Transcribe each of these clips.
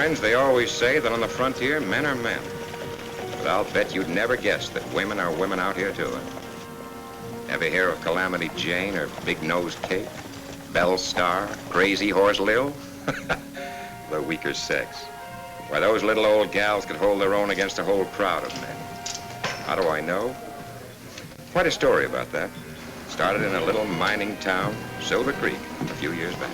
friends, they always say that on the frontier, men are men. But I'll bet you'd never guess that women are women out here, too. Ever hear of Calamity Jane or Big-Nosed Kate? Belle Star? Crazy Horse Lil? The weaker sex. Why, those little old gals could hold their own against a whole crowd of men. How do I know? Quite a story about that. Started in a little mining town, Silver Creek, a few years back.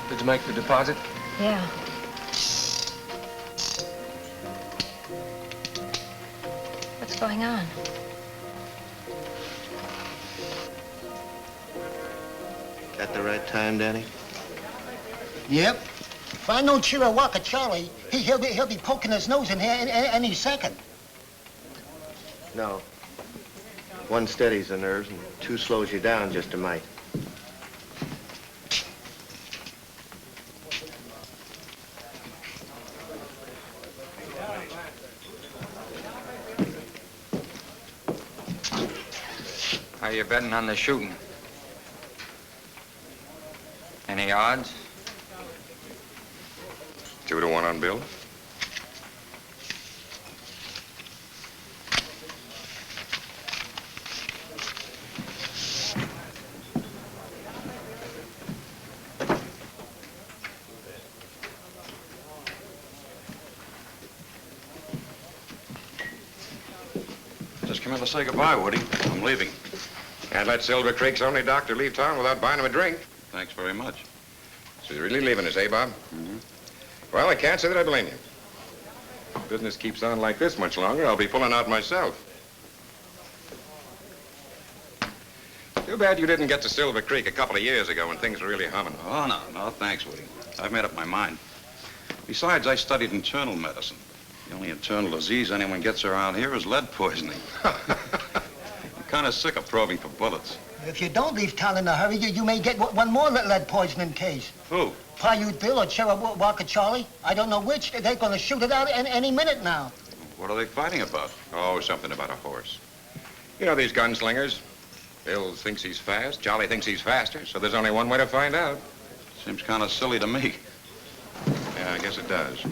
Did you make the deposit? Yeah. What's going on? Got the right time, Danny? Yep. If I know Chiricahua Charlie, he'll be poking his nose in here any second. No. One steadies the nerves and two slows you down just a mite. How you betting on the shooting? Any odds? 2 to 1 on Bill. Just come in to say goodbye, Woody. I'm leaving. Can't let Silver Creek's only doctor leave town without buying him a drink. Thanks very much. So you're really leaving us, eh, Bob? Mm-hmm. Well, I can't say that I blame you. If business keeps on like this much longer, I'll be pulling out myself. Too bad you didn't get to Silver Creek a couple of years ago when things were really humming. Oh, no, thanks, Woody. I've made up my mind. Besides, I studied internal medicine. The only internal disease anyone gets around here is lead poisoning. I'm kind of sick of probing for bullets. If you don't leave town in a hurry, you may get one more lead poisoning case. Who? Paiute Bill or Chiricahua Charlie. I don't know which. They're going to shoot it out any minute now. What are they fighting about? Oh, something about a horse. You know these gunslingers. Bill thinks he's fast, Charlie thinks he's faster, so there's only one way to find out. Seems kind of silly to me. Yeah, I guess it does.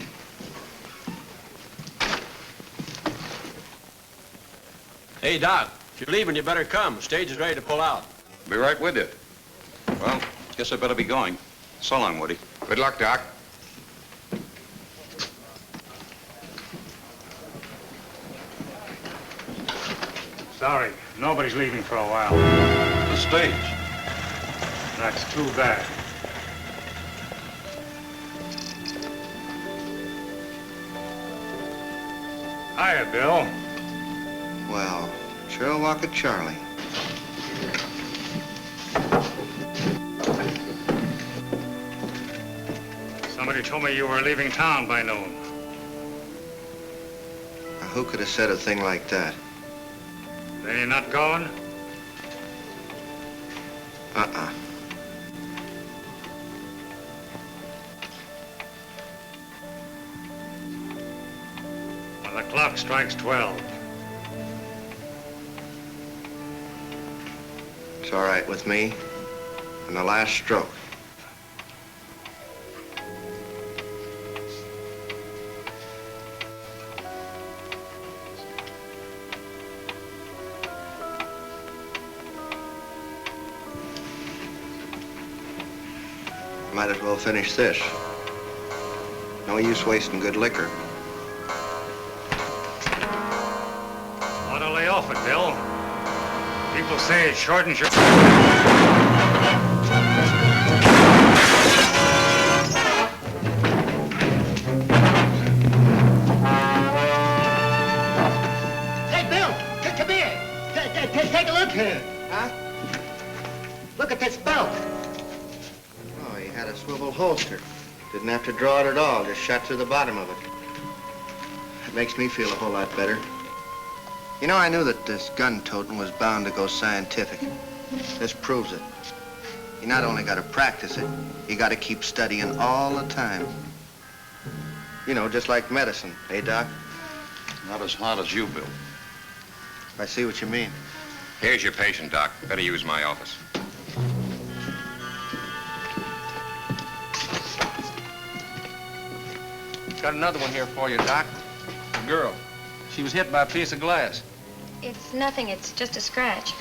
Hey, Doc, if you're leaving, you better come. The stage is ready to pull out. Be right with you. Well, guess I better be going. So long, Woody. Good luck, Doc. Sorry, nobody's leaving for a while. The stage. That's too bad. Hiya, Bill. Well, Chiricahua Charlie. Somebody told me you were leaving town by noon. Now, who could have said a thing like that? Then you're not going? Uh-uh. When the clock strikes 12. It's all right with me. And the last stroke. Might as well finish this. No use wasting good liquor. Ought to lay off it, Bill. People say it shortens your... Hey, Bill, come here. Take a look here. Huh? Look at this belt. Oh, he had a swivel holster. Didn't have to draw it at all, just shot through the bottom of it. It makes me feel a whole lot better. You know, I knew that this gun-toting was bound to go scientific. This proves it. You not only got to practice it, you got to keep studying all the time. You know, just like medicine, eh, Doc? Not as hot as you, Bill. I see what you mean. Here's your patient, Doc. Better use my office. Got another one here for you, Doc. A girl. She was hit by a piece of glass. It's nothing. It's just a scratch.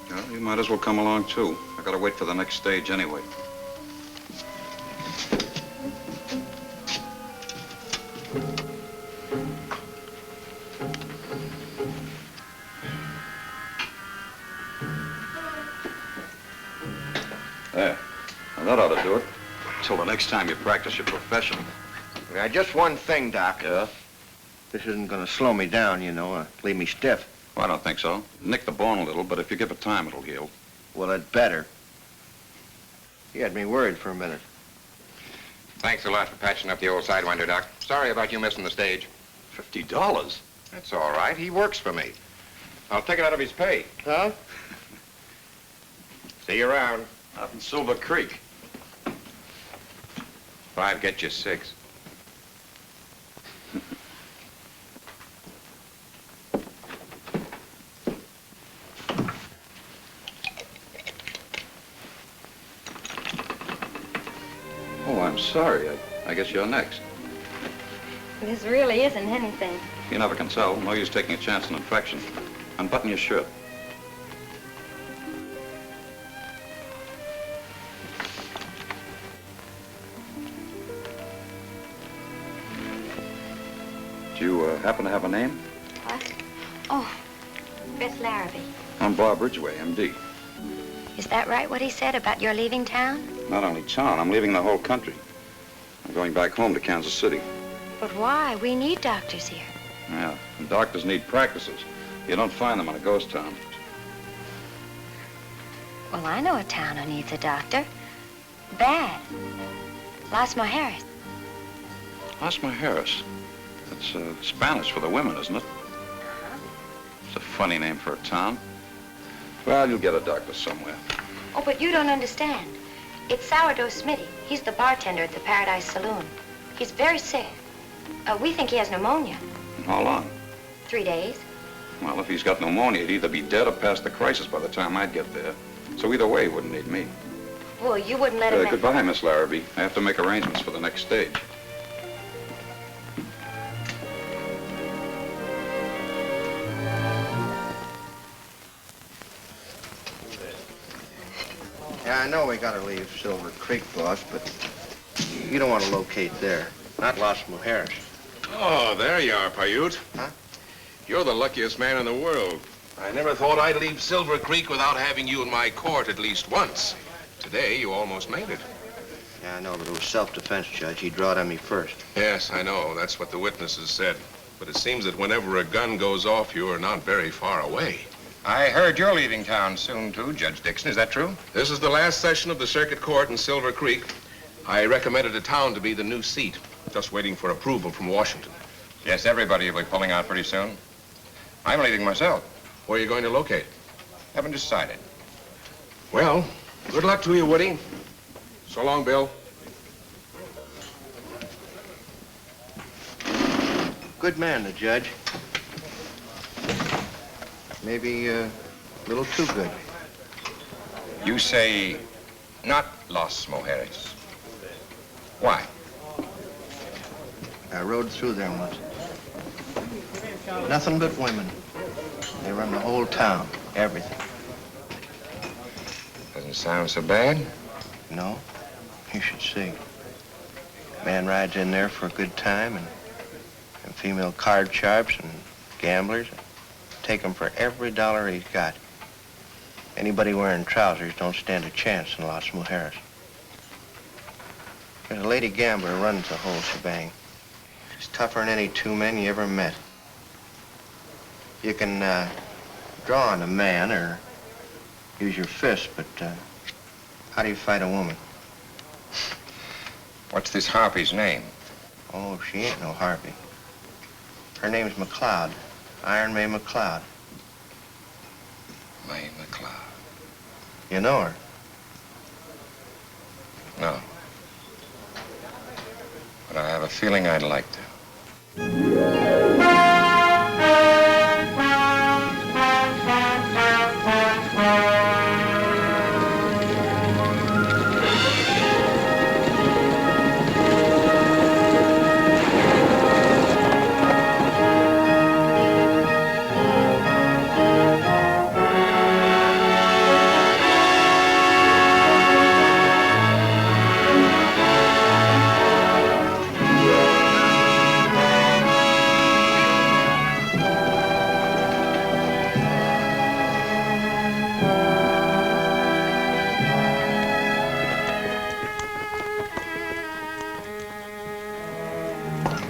Well, you might as well come along, too. I gotta wait for the next stage anyway. There. Now, that ought to do it. Till the next time you practice your profession. Now, just one thing, Doc. Yeah? This isn't going to slow me down, leave me stiff. Well, I don't think so. Nick the bone a little, but if you give it time, it'll heal. Well, it better. You had me worried for a minute. Thanks a lot for patching up the old sidewinder, Doc. Sorry about you missing the stage. $50? That's all right. He works for me. I'll take it out of his pay. Huh? See you around. Out in Silver Creek. 5 get you 6. Oh, I'm sorry. I guess you're next. This really isn't anything. You never can tell. No use taking a chance on infection. Unbutton your shirt. Do you happen to have a name? What? Oh, Beth Larrabee. I'm Bob Ridgway, M.D. Is that right, what he said about your leaving town? Not only town, I'm leaving the whole country. I'm going back home to Kansas City. But why? We need doctors here. Yeah, and doctors need practices. You don't find them in a ghost town. Well, I know a town who needs a doctor. Bad. Las Mujeres. Las Mujeres. That's Spanish for the women, isn't it? It's a funny name for a town. Well, you'll get a doctor somewhere. Oh, but you don't understand. It's Sourdough Smitty. He's the bartender at the Paradise Saloon. He's very sick. We think he has pneumonia. How long? 3 days. Well, if he's got pneumonia, he'd either be dead or past the crisis by the time I'd get there. So either way, he wouldn't need me. Well, you wouldn't let him in. Goodbye, Miss Larrabee. I have to make arrangements for the next stage. Yeah, I know we gotta leave Silver Creek, boss, but you don't want to locate there. Not Las Mujeres. Oh, there you are, Paiute. Huh? You're the luckiest man in the world. I never thought I'd leave Silver Creek without having you in my court at least once. Today, you almost made it. Yeah, I know, but it was self-defense, Judge. He drawed on me first. Yes, I know. That's what the witnesses said. But it seems that whenever a gun goes off, you are not very far away. I heard you're leaving town soon, too, Judge Dixon. Is that true? This is the last session of the Circuit Court in Silver Creek. I recommended a town to be the new seat. Just waiting for approval from Washington. Yes, everybody will be pulling out pretty soon. I'm leaving myself. Where are you going to locate? Haven't decided. Well, good luck to you, Woody. So long, Bill. Good man, the judge. Maybe a little too good. You say not Las Mujeres. Why? I rode through there once. Nothing but women. They run the whole town, everything. Doesn't sound so bad. No? You should see. Man rides in there for a good time, and female card sharps and gamblers take him for every dollar he's got. Anybody wearing trousers don't stand a chance in Las Mujeres. There's a lady gambler who runs the whole shebang. She's tougher than any 2 men you ever met. You can draw on a man or use your fist, but how do you fight a woman? What's this harpy's name? Oh, she ain't no harpy. Her name's McLeod. Iron May McLeod. May McLeod. You know her? No. But I have a feeling I'd like to.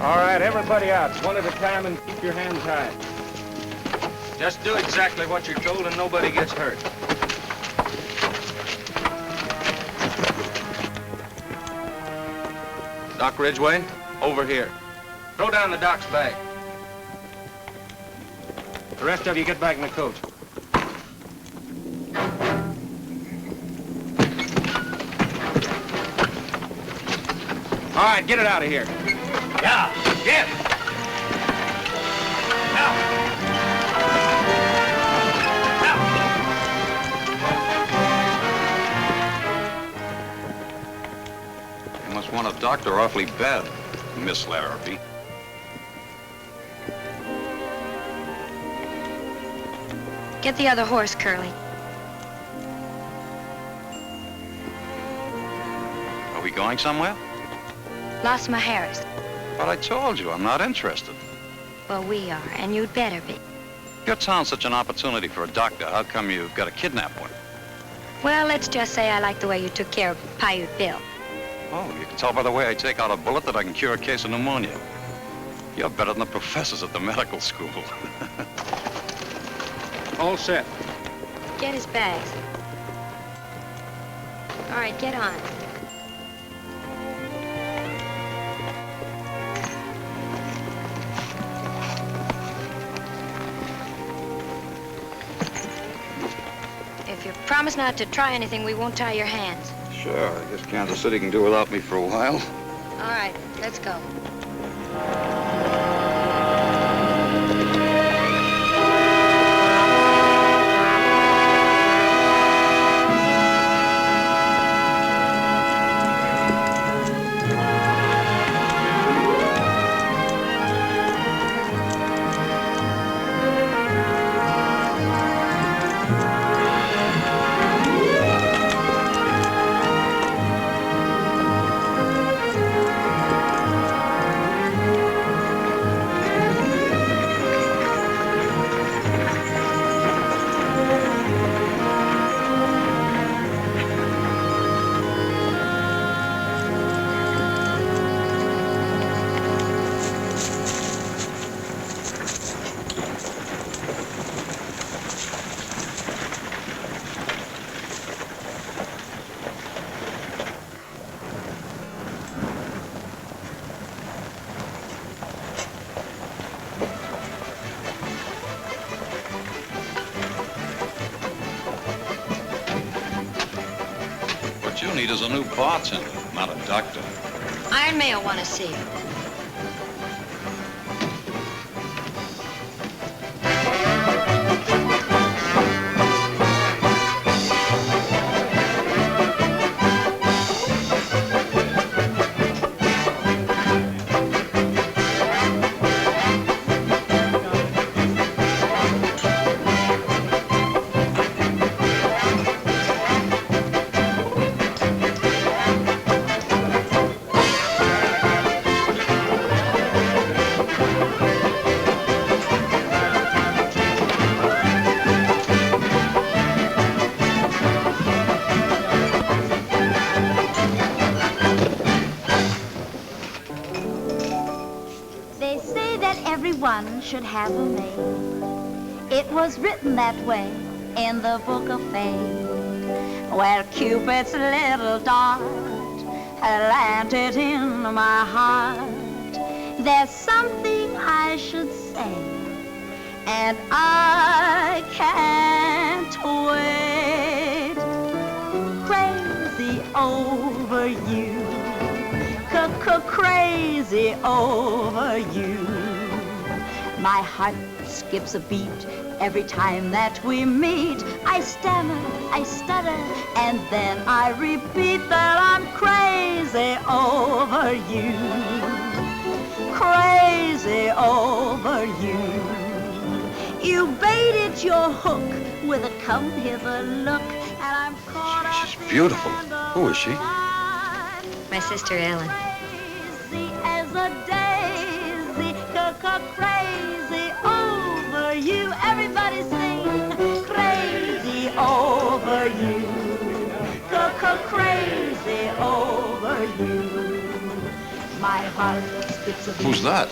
All right, everybody out, one at a time, and keep your hands high. Just do exactly what you're told and nobody gets hurt. Doc Ridgway, over here. Throw down the doc's bag. The rest of you get back in the coach. All right, get it out of here. Yeah, get. Now. You must want a doctor awfully bad, Miss Larrabee. Get the other horse, Curly. Are we going somewhere? Los Majeras. But I told you, I'm not interested. Well, we are, and you'd better be. Your town's such an opportunity for a doctor. How come you've got to kidnap one? Well, let's just say I like the way you took care of Paiute Bill. Oh, you can tell by the way I take out a bullet that I can cure a case of pneumonia. You're better than the professors at the medical school. All set. Get his bags. All right, get on. If you promise not to try anything, we won't tie your hands. Sure, I guess Kansas City can do without me for a while. All right, let's go. What you need is a new bartender, not a doctor. Iron May will want to see you. Everyone should have a maid. It was written that way in the book of fate, where Cupid's little dart had landed in my heart. There's something I should say, and I can't wait. Crazy over you, crazy over you. My heart skips a beat every time that we meet. I stammer, I stutter, and then I repeat that I'm crazy over you. Crazy over you. You baited your hook with a come hither look, and I'm caught up. She's beautiful. Who is she? My sister, Allan. Crazy as a daisy, crazy over you. Everybody sing, crazy over you, crazy over you. My heart skips a beat. Who's that?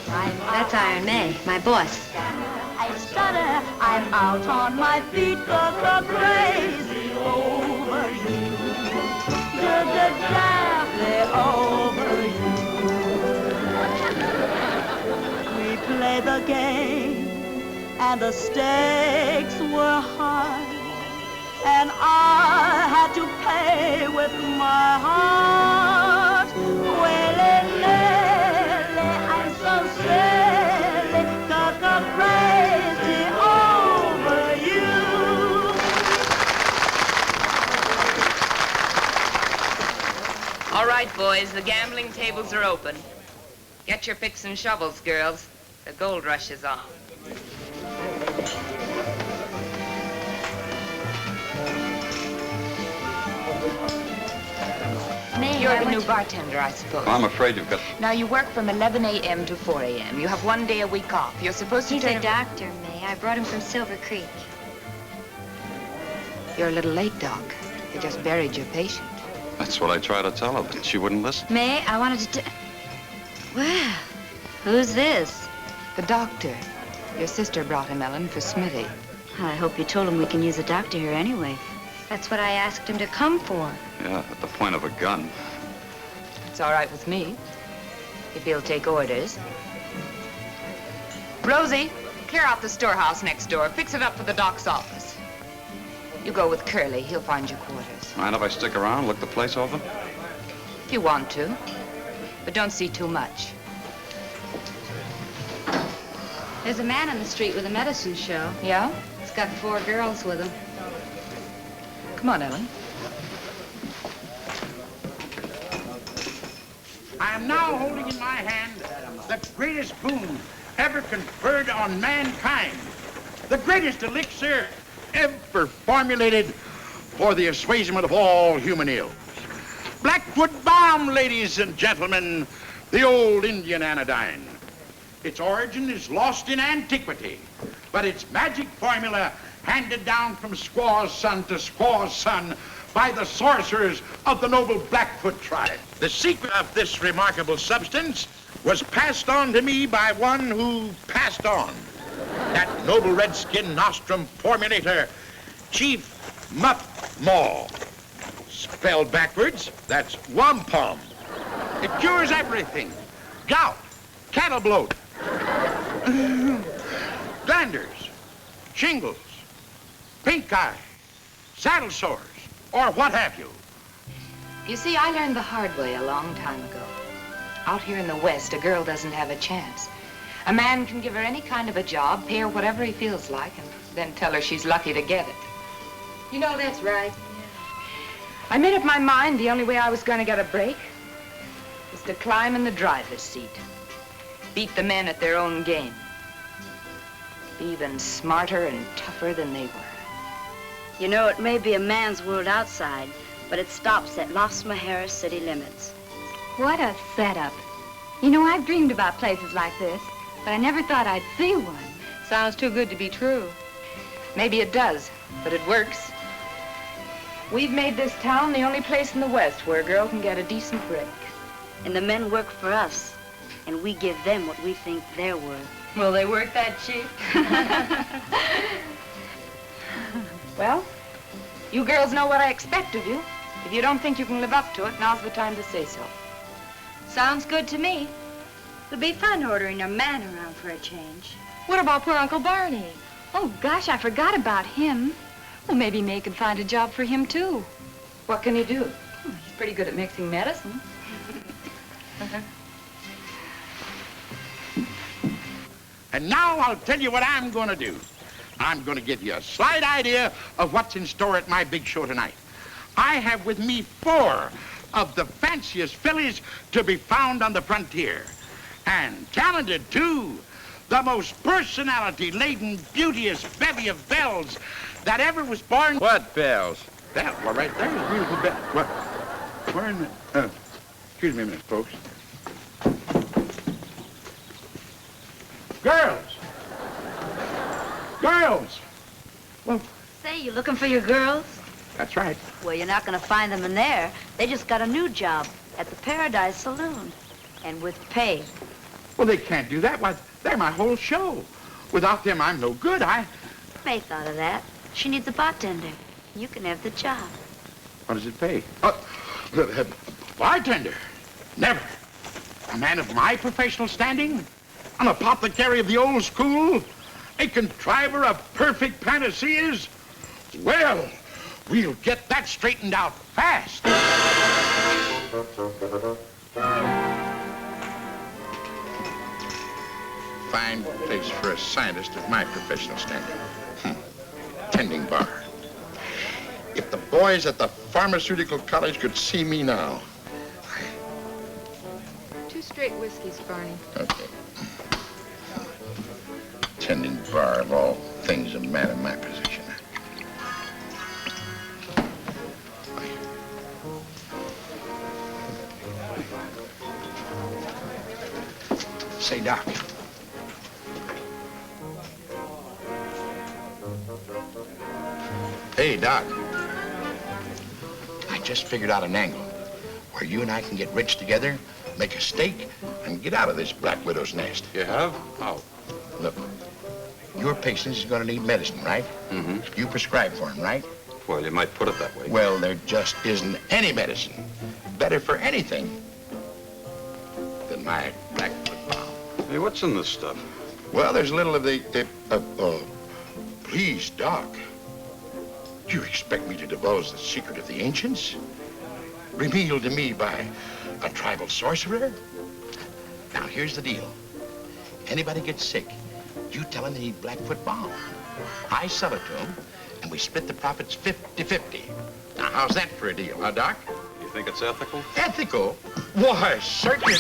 That's Iron May, my boss. I stutter, I'm out on my feet, go crazy over you. Daffy over you. We play the game, and the stakes were high, and I had to pay with my heart. I'm so silly, go crazy over you. All right, boys, the gambling tables are open. Get your picks and shovels, girls. The gold rush is on. You're the new bartender, I suppose. I'm afraid you've got... Now, you work from 11 a.m. to 4 a.m. You have 1 day a week off. You're supposed to He's turn... a doctor, May. I brought him from Silver Creek. You're a little late, Doc. You just buried your patient. That's what I tried to tell her, but she wouldn't listen. May, I wanted to... Well, who's this? The doctor. Your sister brought him, Ellen, for Smithy. I hope you told him we can use a doctor here anyway. That's what I asked him to come for. Yeah, at the point of a gun. It's all right with me, if he'll take orders. Rosie, clear out the storehouse next door. Fix it up for the doc's office. You go with Curly. He'll find you quarters. Mind if I stick around, look the place over? If you want to, but don't see too much. There's a man on the street with a medicine show. Yeah? He's got 4 girls with him. Come on, Ellen. I am now holding in my hand the greatest boon ever conferred on mankind. The greatest elixir ever formulated for the assuagement of all human ills. Blackwood Balm, ladies and gentlemen, the old Indian anodyne. Its origin is lost in antiquity, but its magic formula handed down from squaw's son to squaw's son by the sorcerers of the noble Blackfoot tribe. The secret of this remarkable substance was passed on to me by one who passed on. That noble redskin nostrum formulator, Chief Muff Maw. Spelled backwards, that's wampum. It cures everything. Gout, cattle bloat, glanders, shingles, pink eye, saddle sores, or what have you. You see, I learned the hard way a long time ago. Out here in the West, a girl doesn't have a chance. A man can give her any kind of a job, pay her whatever he feels like, and then tell her she's lucky to get it. You know, that's right. I made up my mind the only way I was going to get a break was to climb in the driver's seat. Beat the men at their own game. Be even smarter and tougher than they were. You know, it may be a man's world outside, but it stops at Las Mujeres city limits. What a setup. You know, I've dreamed about places like this, but I never thought I'd see one. Sounds too good to be true. Maybe it does, but it works. We've made this town the only place in the West where a girl can get a decent break. And the men work for us, and we give them what we think they're worth. Will they work that cheap? Well, you girls know what I expect of you. If you don't think you can live up to it, now's the time to say so. Sounds good to me. It'll be fun ordering a man around for a change. What about poor Uncle Barney? Oh, gosh, I forgot about him. Well, maybe May could find a job for him, too. What can he do? Oh, he's pretty good at mixing medicine. And now I'll tell you what I'm going to do. I'm going to give you a slight idea of what's in store at my big show tonight. I have with me 4 of the fanciest fillies to be found on the frontier. And talented, too. The most personality-laden, beauteous bevy of belles that ever was born. What bells? That one right there is a beautiful bell. What? Where in the... excuse me a minute, folks. Girls! Girls! Well... Say, you looking for your girls? That's right. Well, you're not going to find them in there. They just got a new job at the Paradise Saloon. And with pay. Well, they can't do that. Why, they're my whole show. Without them, I'm no good. May thought of that. She needs a bartender. You can have the job. What does it pay? Bartender? Never. A man of my professional standing? An apothecary of the old school? A contriver of perfect panaceas? Well, we'll get that straightened out fast. Fine place for a scientist of my professional standing. Tending bar. If the boys at the pharmaceutical college could see me now. 2 straight whiskeys, Barney. Okay. Tending bar of all things, a man in my position. Say, Doc. Hey, Doc. I just figured out an angle where you and I can get rich together, make a stake, and get out of this Black Widow's nest. You have? How? Look, your patient is going to need medicine, right? Mm-hmm. You prescribe for him, right? Well, you might put it that way. Well, there just isn't any medicine better for anything than my Blackfoot bomb. Hey, what's in this stuff? Well, there's a little of please, Doc. Do you expect me to divulge the secret of the ancients? Revealed to me by a tribal sorcerer? Now, here's the deal. Anybody gets sick, you tell them they need Blackfoot balm. I sell it to them, and we split the profits 50-50. Now, how's that for a deal, huh, Doc? You think it's ethical? Ethical? Why, certainly.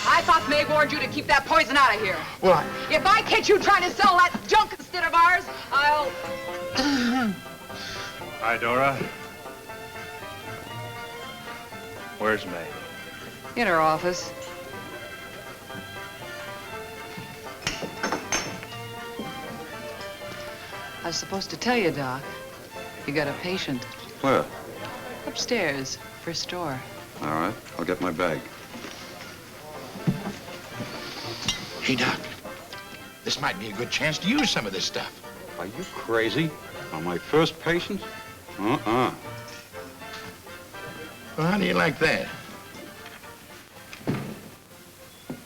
I thought May warned you to keep that poison out of here. Well, If I catch you trying to sell that junk instead of ours, I'll... Hi, Dora. Where's May? In her office. I was supposed to tell you, Doc. You got a patient. Where? Upstairs, first door. All right, I'll get my bag. Hey, Doc, this might be a good chance to use some of this stuff. Are you crazy? On my first patient? Uh-uh. Well, how do you like that?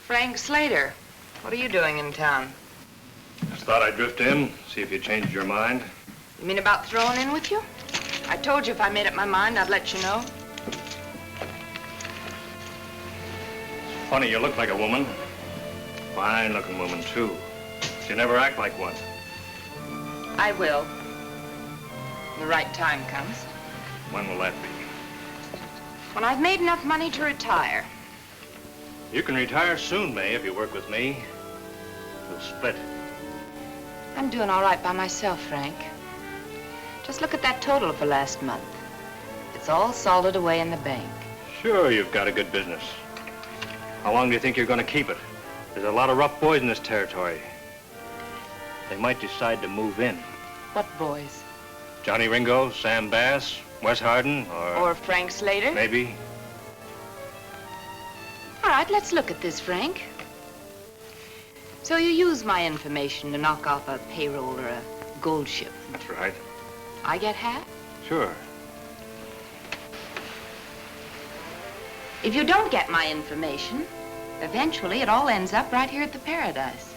Frank Slater, what are you doing in town? Just thought I'd drift in, see if you changed your mind. You mean about throwing in with you? I told you if I made up my mind, I'd let you know. It's funny, you look like a woman. Fine-looking woman, too. But you never act like one. I will. When the right time comes. When will that be? When I've made enough money to retire. You can retire soon, May, if you work with me. We'll split. I'm doing all right by myself, Frank. Just look at that total for last month. It's all salted away in the bank. Sure, you've got a good business. How long do you think you're going to keep it? There's a lot of rough boys in this territory. They might decide to move in. What boys? Johnny Ringo, Sam Bass, Wes Hardin, Or Frank Slater? Maybe. All right, let's look at this, Frank. So you use my information to knock off a payroll or a gold ship. That's right. I get half? Sure. If you don't get my information, eventually it all ends up right here at the Paradise.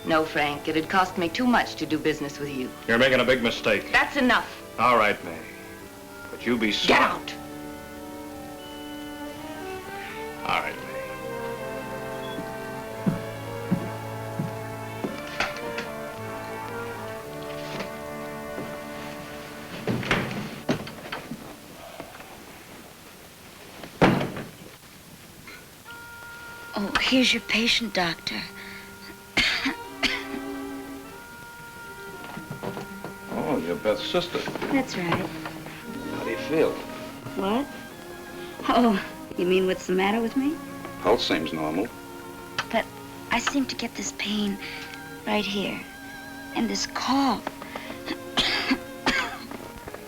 No, Frank, it'd cost me too much to do business with you. You're making a big mistake. That's enough. All right, May. But you be smart. Get out. All right, May. Oh, here's your patient, Doctor. Oh, you're Beth's sister. That's right. How do you feel? What? Oh, you mean what's the matter with me? Pulse seems normal. But I seem to get this pain right here. And this cough.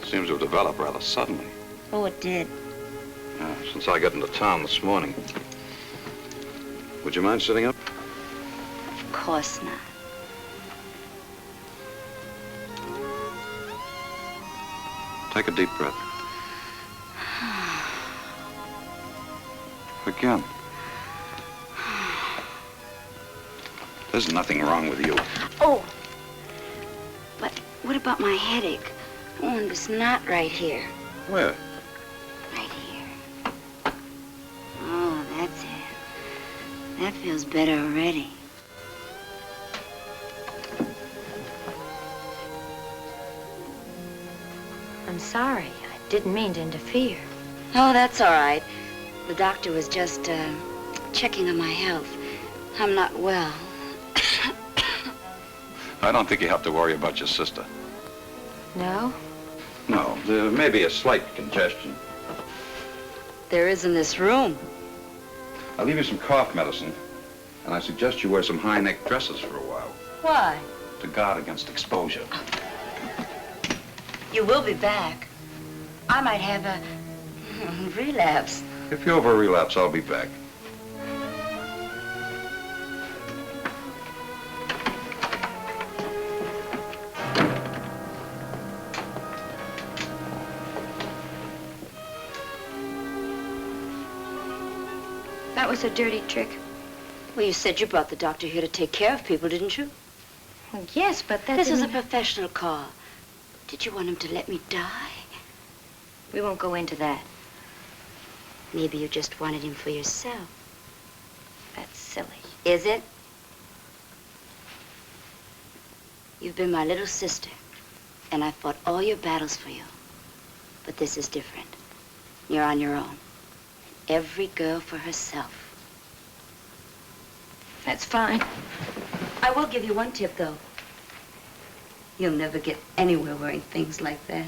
Seems to have developed rather suddenly. Oh, it did. Since I got into town this morning. Would you mind sitting up? Of course not. Take a deep breath. Again. There's nothing wrong with you. Oh, but what about my headache? Oh, and this knot right here. Where? Right here. Oh, that's it. That feels better already. I'm sorry. I didn't mean to interfere. Oh, that's all right. The doctor was just checking on my health. I'm not well. I don't think you have to worry about your sister. No? No, there may be a slight congestion. There is in this room. I'll leave you some cough medicine, and I suggest you wear some high-neck dresses for a while Why? to guard against exposure. You will be back. I might have a relapse. If you have a relapse, I'll be back. That was a dirty trick. Well, you said you brought the doctor here to take care of people, didn't you? Well, yes, but that This is a didn't- professional call. Did you want him to let me die? We won't go into that. Maybe you just wanted him for yourself. That's silly. Is it? You've been my little sister, and I fought all your battles for you. But this is different. You're on your own. Every girl for herself. That's fine. I will give you one tip, though. You'll never get anywhere wearing things like that.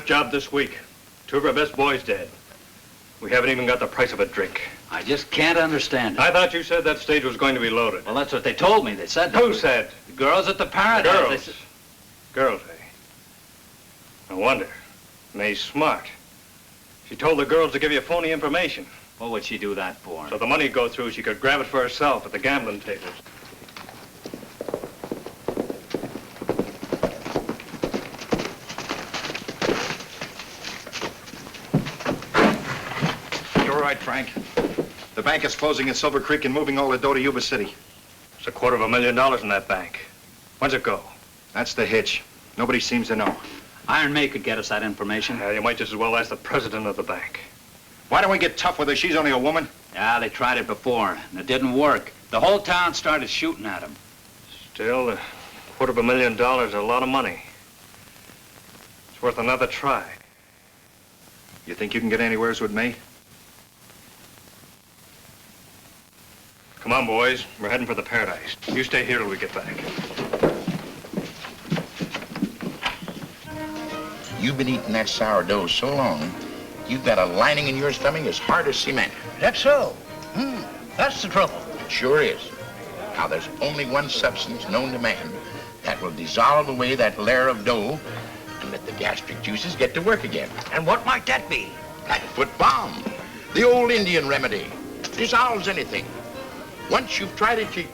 Job this week. 2 of our best boys dead. We haven't even got the price of a drink. I just can't understand it. I thought you said that stage was going to be loaded. Well, that's what they told me. They said that. Who said? The girls at the Paradise. Girls. They said... Girls, eh? No wonder. May's smart. She told the girls to give you phony information. What would she do that for? So the money'd go through, she could grab it for herself at the gambling tables. Frank. The bank is closing in Silver Creek and moving all the dough to Yuba City. It's $250,000 in that bank. When's it go? That's the hitch. Nobody seems to know. Iron May could get us that information. You might just as well ask the president of the bank. Why don't we get tough with her? She's only a woman. Yeah, they tried it before, and it didn't work. The whole town started shooting at him. Still, $250,000 is a lot of money. It's worth another try. You think you can get anywheres with me? Come on, boys. We're heading for the Paradise. You stay here till we get back. You've been eating that sourdough so long, you've got a lining in your stomach as hard as cement. That's so. That's the trouble. It sure is. Now, there's only one substance known to man that will dissolve away that layer of dough and let the gastric juices get to work again. And what might that be? Blackfoot balm. The old Indian remedy. Dissolves anything. Once you've tried it, you...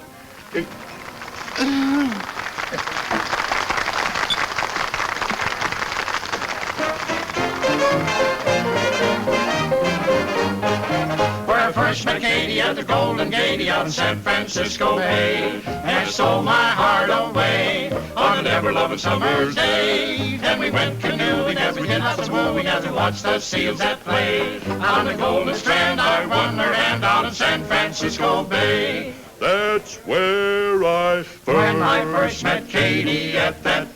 Where first met Katie at the Golden Gate out in San Francisco Bay, and stole my heart away on the never ever-loving summer's day. And we went canoeing as we did lots of wooing as we watched the seals at play. On the Golden Strand I won her hand out in San Francisco Bay. That's where when I first met Katie at that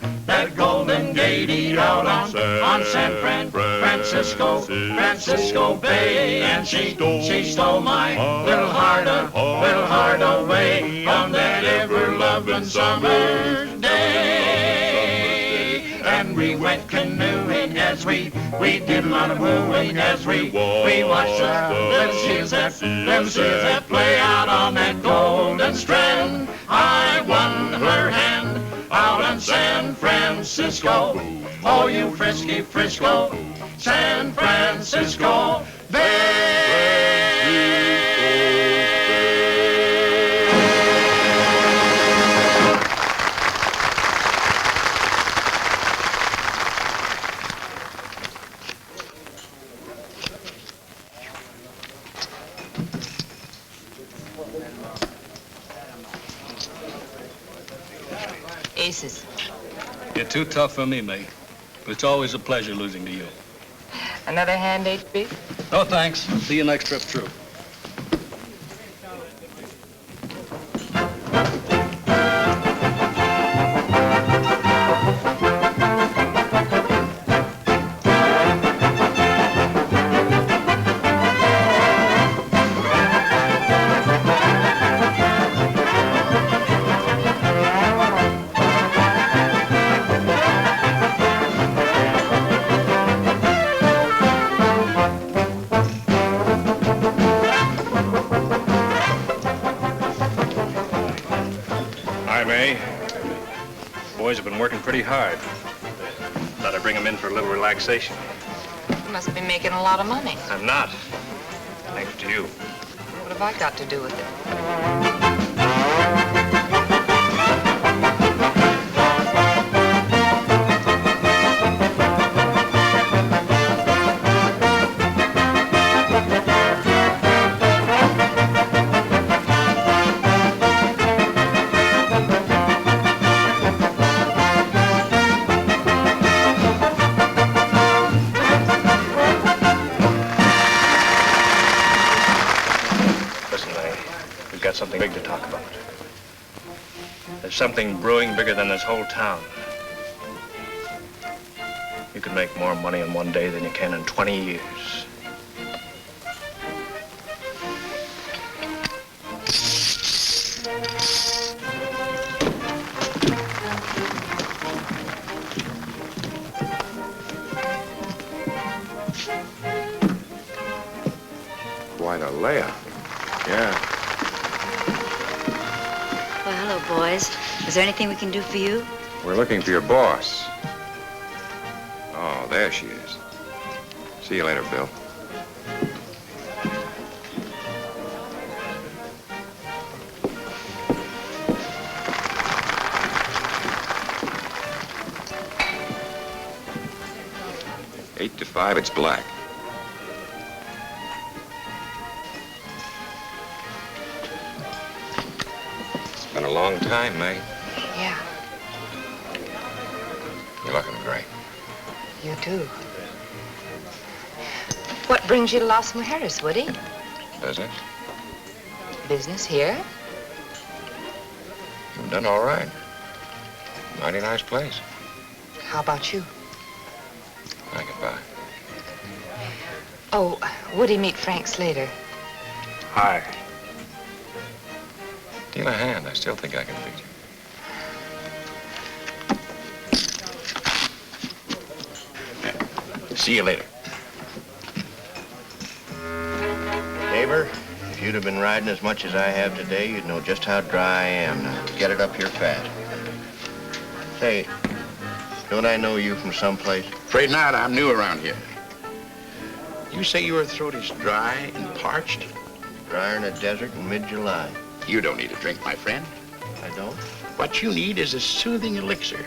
Golden Gatey out on San Francisco Bay. And she stole my little heart away on that ever-loving summer's day. And we went canoeing as we did a lot of wooing as we watched them seals that play out on that Golden Strand. I won her hand out in San Francisco. Oh, you frisky Frisco, San Francisco Bay. Aces. You're too tough for me, May. But it's always a pleasure losing to you. Another hand, HB? No, thanks. See you next trip through. Boys have been working pretty hard. Thought I'd bring them in for a little relaxation. You must be making a lot of money. I'm not. Thanks to you. What have I got to do with it? Something big to talk about. There's something brewing bigger than this whole town. You can make more money in one day than you can in 20 years. Quite a layout. Yeah. Well, hello, boys. Is there anything we can do for you? We're looking for your boss. Oh, there she is. See you later, Bill. Eight to 5, it's black. Been a long time, May. Yeah, You're looking great. you too. What brings you to Los Mujeres, Woody? Business? Business here? You've done all right. Mighty nice place. How about you? I get by. Oh, Woody, meet Frank Slater. Hi. Deal a hand. I still think I can beat you. See you later. Neighbor, if you'd have been riding as much as I have today, you'd know just how dry I am. Now, get it up here fast. Say, don't I know you from someplace? Afraid not. I'm new around here. You say your throat is dry and parched? Drier in a desert in mid-July. You don't need a drink, my friend. I don't? What you need is a soothing elixir,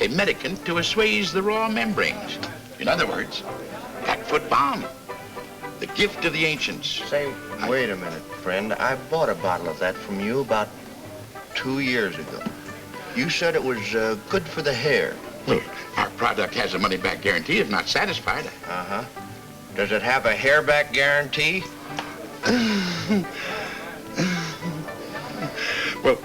a medicament to assuage the raw membranes. In other words, Hackfoot Balm, the gift of the ancients. Say, wait a minute, friend. I bought a bottle of that from you about 2 years ago. You said it was good for the hair. Well, our product has a money-back guarantee if not satisfied. Uh-huh. Does it have a hair-back guarantee? Well,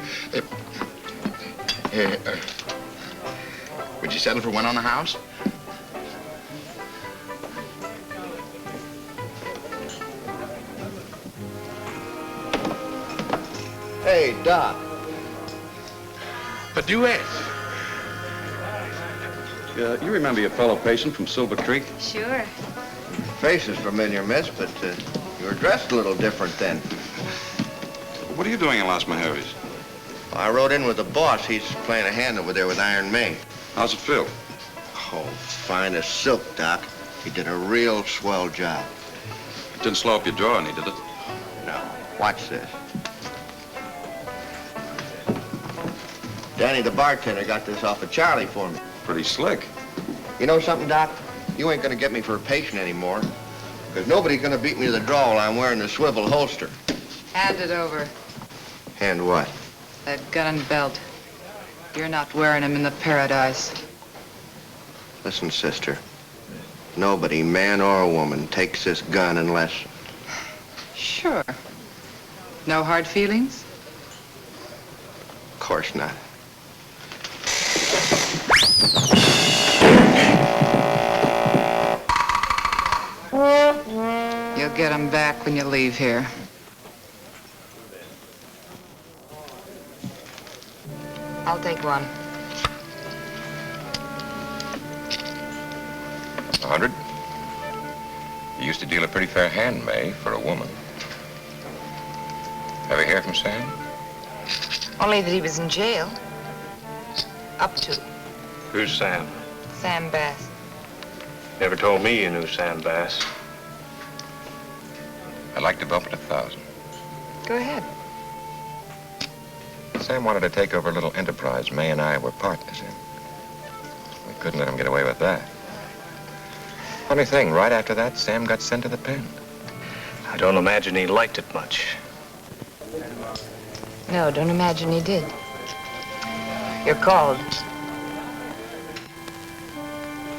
would you settle for one on the house? Hey, Doc. A duet. You remember your fellow patient from Silver Creek? Sure. Face is familiar, miss, but you were dressed a little different then. What are you doing in Las Mujeres? I rode in with the boss. He's playing a hand over there with Iron May. How's it feel? Oh, fine as silk, Doc. He did a real swell job. It didn't slow up your jaw any, did it? No. Watch this. Danny, the bartender, got this off of Charlie for me. Pretty slick. You know something, Doc? You ain't gonna get me for a patient anymore. Because nobody's gonna beat me to the draw while I'm wearing the swivel holster. Hand it over. And what? That gun and belt. You're not wearing them in the paradise. Listen, sister. Nobody, man or woman, takes this gun unless... Sure. No hard feelings? Of course not. You'll get them back when you leave here. I'll take one. 100? You used to deal a pretty fair hand, May, for a woman. Ever hear from Sam? Only that he was in jail. Up to. Who's Sam? Sam Bass. Never told me you knew Sam Bass. I'd like to bump it 1,000. Go ahead. Sam wanted to take over a little enterprise May and I were partners in. We couldn't let him get away with that. Funny thing, right after that, Sam got sent to the pen. I don't imagine he liked it much. No, don't imagine he did. You're called.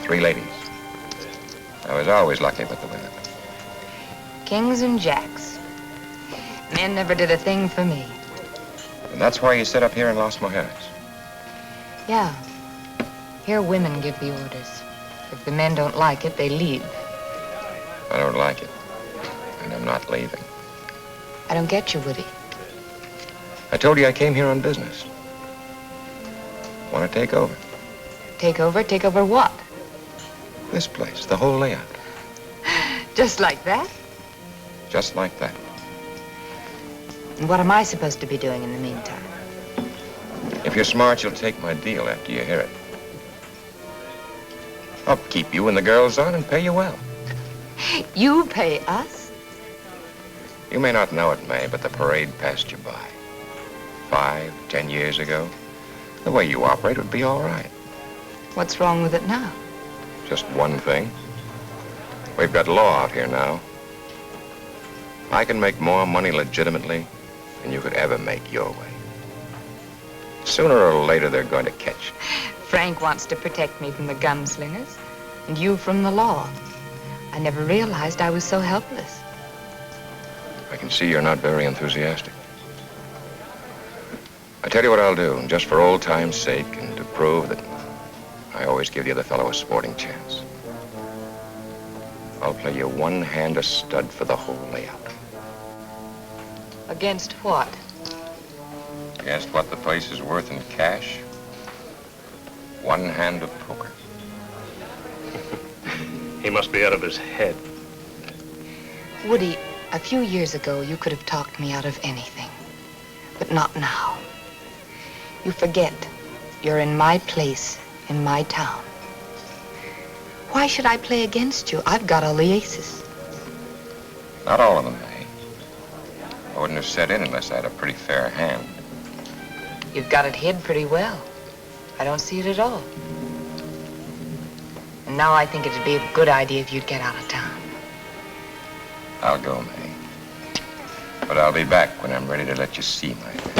3 ladies. I was always lucky with the women. Kings and jacks. Men never did a thing for me. And that's why you set up here in Las Mujeres. Yeah. Here women give the orders. If the men don't like it, they leave. I don't like it. And I'm not leaving. I don't get you, Woody. I told you I came here on business. Want to take over. Take over? Take over what? This place, the whole layout. Just like that? Just like that. And what am I supposed to be doing in the meantime? If you're smart, you'll take my deal after you hear it. I'll keep you and the girls on and pay you well. You pay us? You may not know it, May, but the parade passed you by. 5, 10 years ago. The way you operate would be all right. What's wrong with it now? Just one thing. We've got law out here now. I can make more money legitimately than you could ever make your way. Sooner or later, they're going to catch you. Frank wants to protect me from the gunslingers, and you from the law. I never realized I was so helpless. I can see you're not very enthusiastic. I tell you what I'll do, just for old time's sake and to prove that I always give the other fellow a sporting chance. I'll play you one hand a stud for the whole layout. Against what? Against what the place is worth in cash? One hand of poker. He must be out of his head. Woody, a few years ago, you could have talked me out of anything. But not now. You forget you're in my place, in my town. Why should I play against you? I've got all the aces. Not all of them, May. I wouldn't have set in unless I had a pretty fair hand. You've got it hid pretty well. I don't see it at all. And now I think it'd be a good idea if you'd get out of town. I'll go, May. But I'll be back when I'm ready to let you see my face.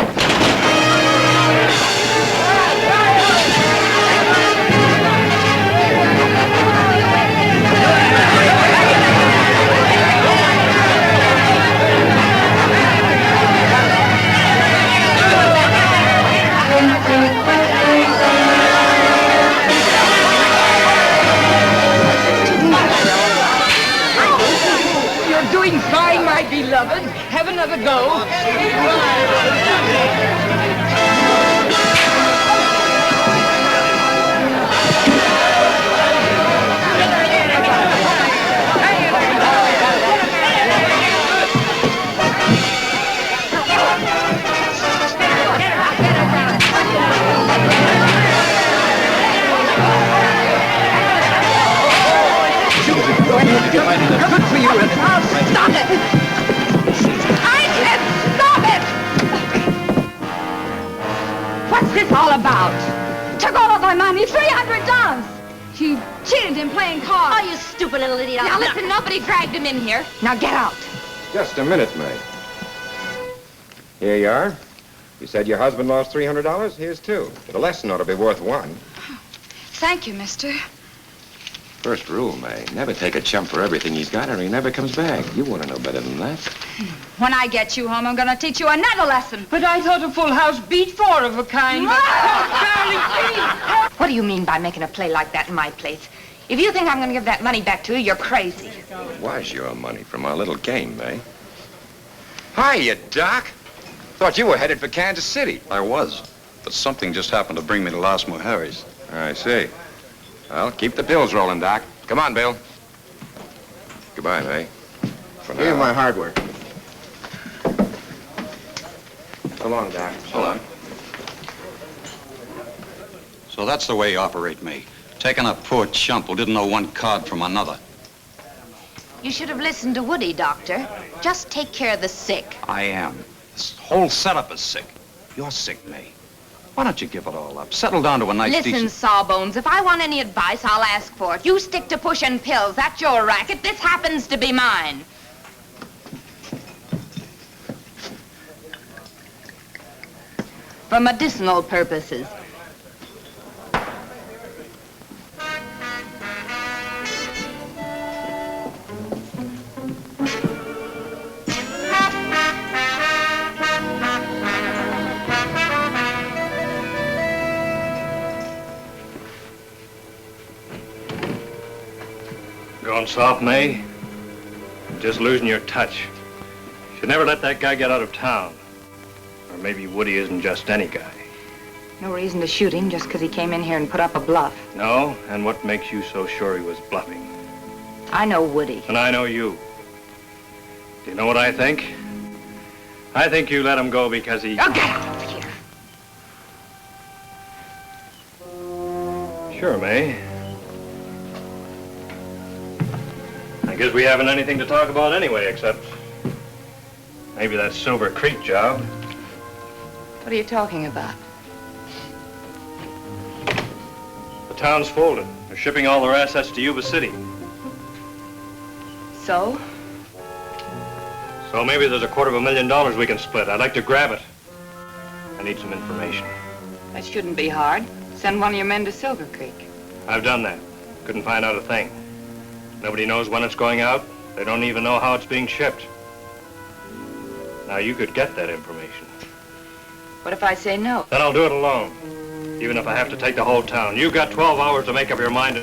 another go. Good for you. Stop it! I said stop it! What's this all about? Took all of my money, $300. She cheated in playing cards. Oh, you stupid little idiot. Now listen, nobody dragged him in here. Now get out. Just a minute, May. Here you are. You said your husband lost $300? Here's two. The lesson ought to be worth one. Thank you, mister. First rule, May, never take a chump for everything he's got or he never comes back. You want to know better than that. When I get you home, I'm going to teach you another lesson. But I thought a full house beat 4 of a kind. What do you mean by making a play like that in my place? If you think I'm going to give that money back to you, you're crazy. It was your money from our little game, May. Hiya, Doc. Thought you were headed for Kansas City. I was, but something just happened to bring me to Las Mujeres. I see. Well, keep the pills rolling, Doc. Come on, Bill. Goodbye, May. For Here's now. my hardware. So long, Doc. So long. So that's the way you operate me. Taking a poor chump who didn't know one card from another. You should have listened to Woody, Doctor. Just take care of the sick. I am. This whole setup is sick. You're sick, May. Why don't you give it all up? Settle down to a nice, Listen, decent... Sawbones, if I want any advice, I'll ask for it. You stick to pushing pills. That's your racket. This happens to be mine. For medicinal purposes. Going soft, May? Just losing your touch. Should never let that guy get out of town. Or maybe Woody isn't just any guy. No reason to shoot him just because he came in here and put up a bluff. No? And what makes you so sure he was bluffing? I know Woody. And I know you. Do you know what I think? I think you let him go because he... Oh, get out of here. Sure, May. I guess we haven't anything to talk about anyway, except maybe that Silver Creek job. What are you talking about? The town's folded. They're shipping all their assets to Yuba City. So? So maybe there's $250,000 we can split. I'd like to grab it. I need some information. That shouldn't be hard. Send one of your men to Silver Creek. I've done that. Couldn't find out a thing. Nobody knows when it's going out. They don't even know how it's being shipped. Now, you could get that information. What if I say no? Then I'll do it alone, even if I have to take the whole town. You've got 12 hours to make up your mind.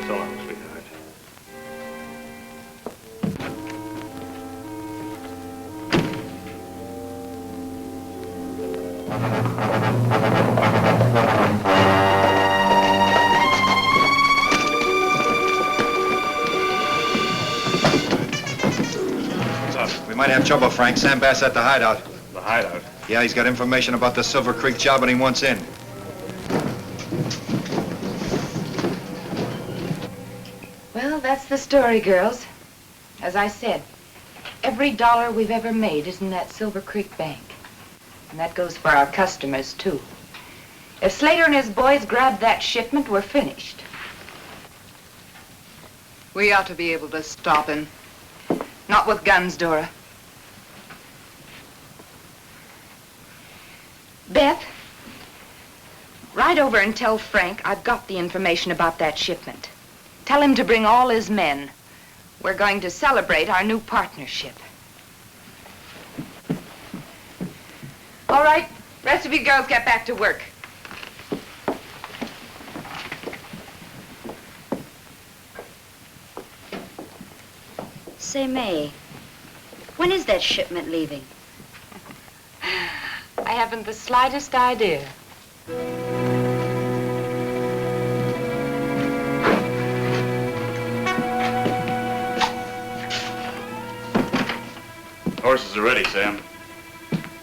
So long, sweetheart. We might have trouble, Frank. Sam Bass at the hideout. The hideout? Yeah, he's got information about the Silver Creek job and he wants in. Well, that's the story, girls. As I said, every dollar we've ever made is in that Silver Creek bank. And that goes for our customers, too. If Slater and his boys grab that shipment, we're finished. We ought to be able to stop him. Not with guns, Dora. Beth, ride over and tell Frank I've got the information about that shipment. Tell him to bring all his men. We're going to celebrate our new partnership. All right, rest of you girls get back to work. Say, May, When is that shipment leaving? I haven't the slightest idea. Horses are ready, Sam.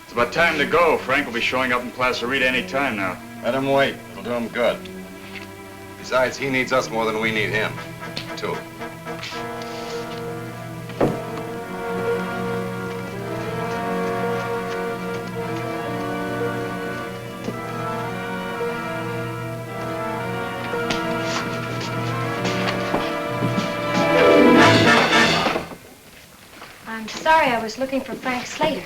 It's about time to go. Frank will be showing up in Placerita any time now. Let him wait. It'll do him good. Besides, he needs us more than we need him, too. I'm sorry, I was looking for Frank Slater.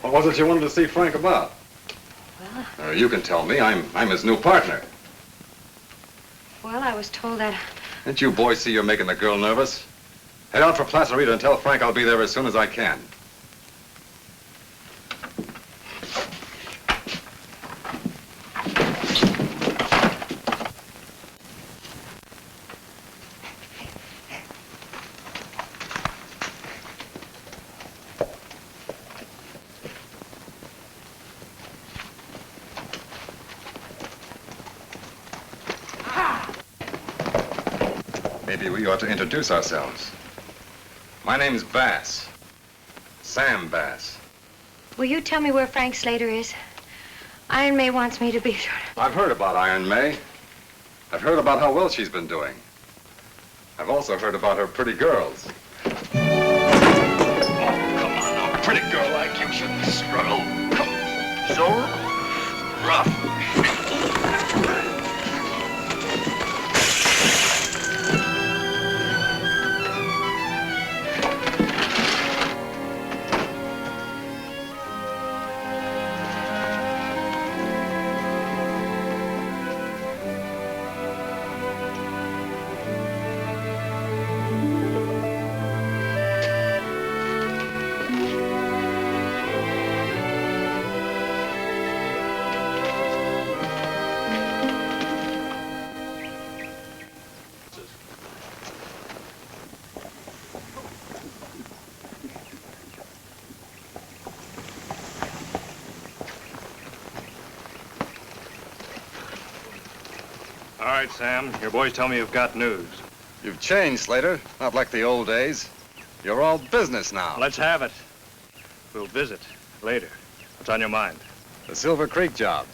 What was it you wanted to see Frank about? Well, You can tell me. I'm his new partner. well, I was told that... Didn't you boys see you're making the girl nervous? Head out for Placerita and tell Frank I'll be there as soon as I can. Maybe we ought to introduce ourselves. My name's Bass. Sam Bass. Will you tell me where Frank Slater is? Iron May wants me to be sure. I've heard about Iron May. I've heard about how well she's been doing. I've also heard about her pretty girls. Oh, come on, a pretty girl like you shouldn't struggle. Come on. So rough. All right, Sam. Your boys tell me you've got news. You've changed, Slater. Not like the old days. You're all business now. Let's have it. We'll visit later. What's on your mind? The Silver Creek job.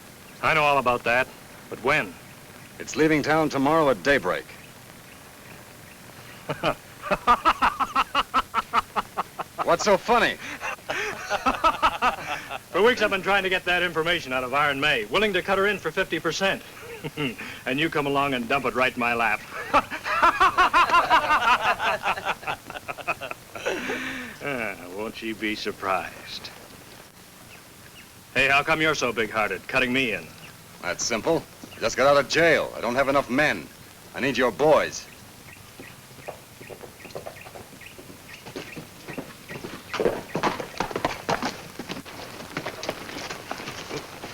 I know all about that, but when? It's leaving town tomorrow at daybreak. What's so funny? For weeks I've been trying to get that information out of Iron May, willing to cut her in for 50%. And you come along and dump it right in my lap. Won't you be surprised? Hey, how come you're so big-hearted, cutting me in? That's simple. I just got out of jail. I don't have enough men. I need your boys.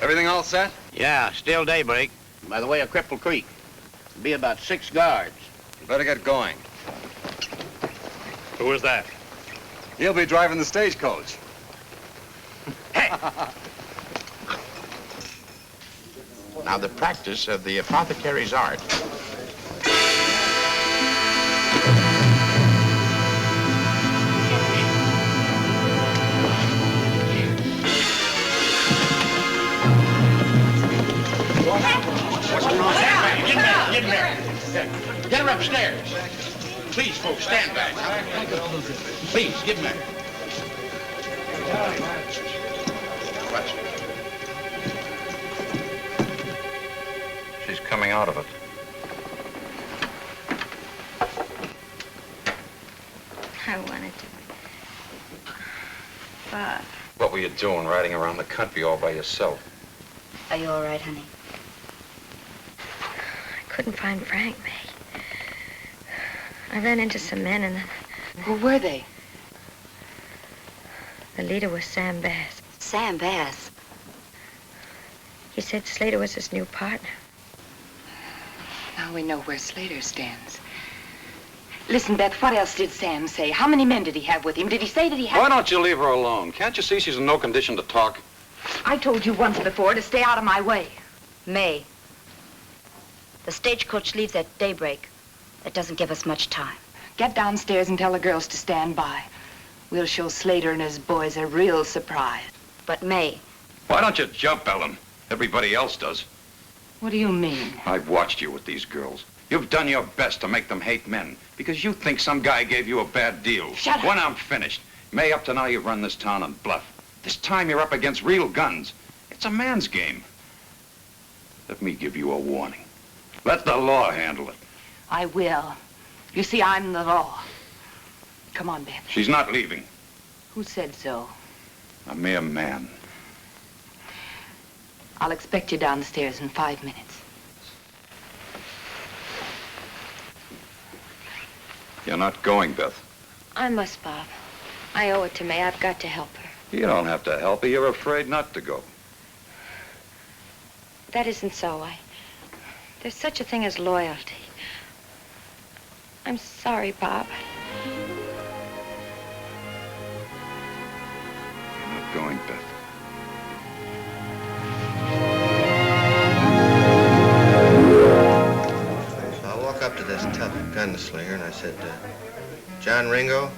Everything all set? Yeah, still daybreak. By the way of Cripple Creek. Be about 6 guards. You better get going. Who is that? He'll be driving the stagecoach. Hey! Now, the practice of the apothecary's art. What's going on? Get in there. Get her upstairs. Please, folks, stand back. Please, get in there. Watch. She's coming out of it. I wanted to. Bob. What were you doing riding around the country all by yourself? Are you all right, honey? I couldn't find Frank, May. I ran into some men and then... Who were they? The leader was Sam Bass. Sam Bass? He said Slater was his new partner. Now we know where Slater stands. Listen, Beth, what else did Sam say? How many men did he have with him? Did he say that he had... Why don't you leave her alone? Can't you see she's in no condition to talk? I told you once before to stay out of my way. May. The stagecoach leaves at daybreak. That doesn't give us much time. Get downstairs and tell the girls to stand by. We'll show Slater and his boys a real surprise. But May... Why don't you jump, Ellen? Everybody else does. What do you mean? I've watched you with these girls. You've done your best to make them hate men because you think some guy gave you a bad deal. Shut up. When I'm finished, May, up to now you've run this town on bluff. This time you're up against real guns. It's a man's game. Let me give you a warning. Let the law handle it. I will. You see, I'm the law. Come on, Beth. She's not leaving. Who said so? A mere man. I'll expect you downstairs in 5 minutes. You're not going, Beth. I must, Bob. I owe it to May. I've got to help her. You don't have to help her. You're afraid not to go. That isn't so. There's such a thing as loyalty. I'm sorry, Bob. You're not going, Beth. So I walk up to this tough gunslinger and I said, John Ringo,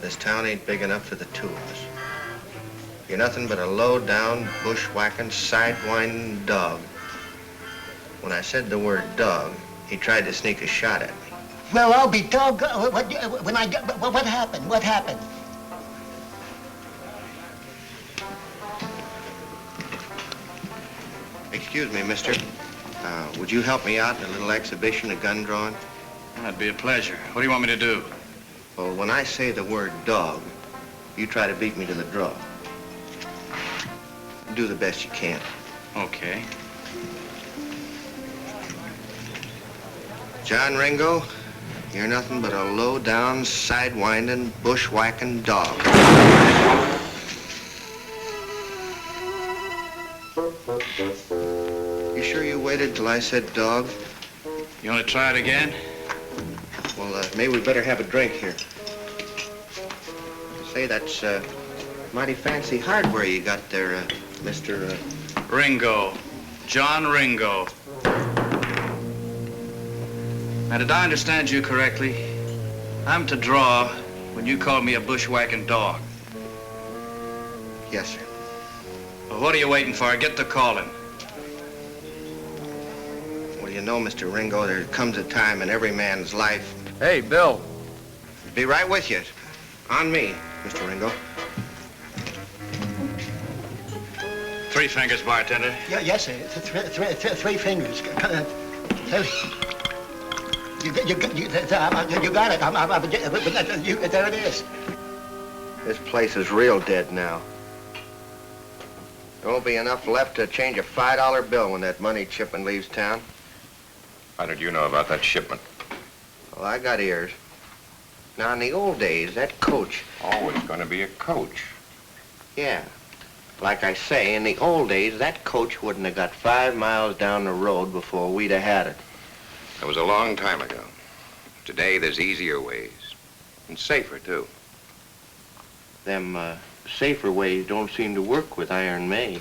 this town ain't big enough for the two of us. You're nothing but a low-down, bushwhacking, sidewinding dog. When I said the word dog, he tried to sneak a shot at me. Well, I'll be dog. What happened? What happened? Excuse me, mister. Would you help me out in a little exhibition of gun drawing? That'd be a pleasure. What do you want me to do? Well, when I say the word dog, you try to beat me to the draw. Do the best you can. Okay. John Ringo, you're nothing but a low-down, sidewinding, bushwhacking dog. You sure you waited till I said dog? You want to try it again? Well, maybe we better have a drink here. Say, that's mighty fancy hardware you got there, Mr. Ringo. John Ringo. Now, did I understand you correctly? I'm to draw when you call me a bushwhacking dog. Yes, sir. Well, what are you waiting for? Get to calling. Well, you know, Mr. Ringo, there comes a time in every man's life. Hey, Bill. Be right with you. On me, Mr. Ringo. 3 fingers, bartender. Yeah, yes, sir. Three fingers. You got it. There it is. This place is real dead now. There won't be enough left to change a $5 bill when that money shipment leaves town. How did you know about that shipment? Well, I got ears. Now, in the old days, that coach... Always going to be a coach. Yeah. Like I say, in the old days, that coach wouldn't have got 5 miles down the road before we'd have had it. That was a long time ago. Today, there's easier ways. And safer, too. Them, safer ways don't seem to work with Iron May.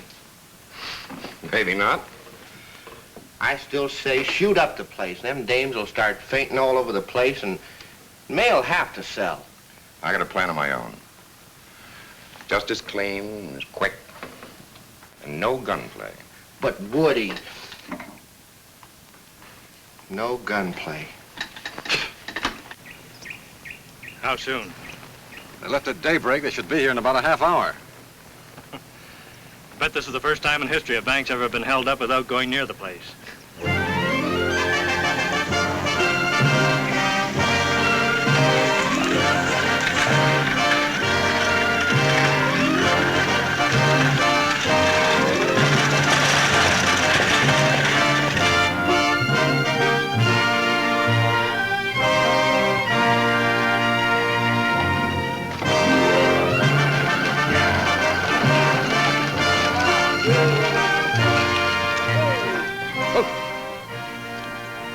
Maybe not. I still say shoot up the place. Them dames will start fainting all over the place, and May'll have to sell. I got a plan of my own. Just as clean, as quick, and no gunplay. But Woody, no gunplay. How soon? They left at daybreak. They should be here in about a half hour. Bet this is the first time in history a bank's ever been held up without going near the place.